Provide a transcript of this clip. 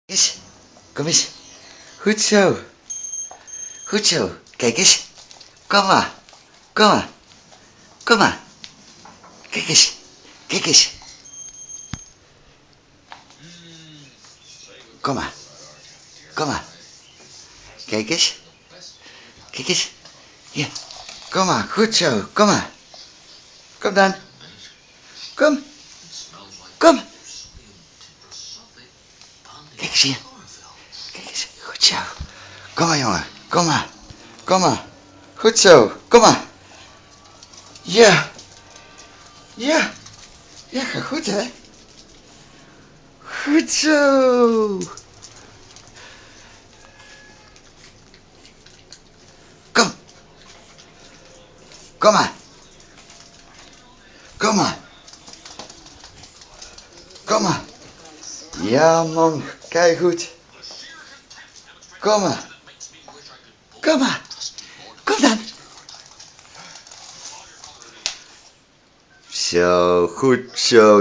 Eens, kom eens. Goed zo. Goed zo. Kijk eens. Kom maar. Kom maar. Kom maar. Kijk eens. Kijk eens. Kom maar. Kom maar. Kijk eens. Kijk eens. Hier. Kom maar. Goed zo. Kom maar. Kom dan. Kom. Kom. Kijk eens hier. Kijk eens. Goed zo. Kom maar jongen. Kom maar. Kom maar. Goed zo. Kom maar. Ja. Ja. Ja, gaat goed hè. Goed zo. Kom. Kom maar. Kom maar. Kom maar. Ja man, kijk goed. Kom maar. Kom maar. Kom dan. Zo, goed zo.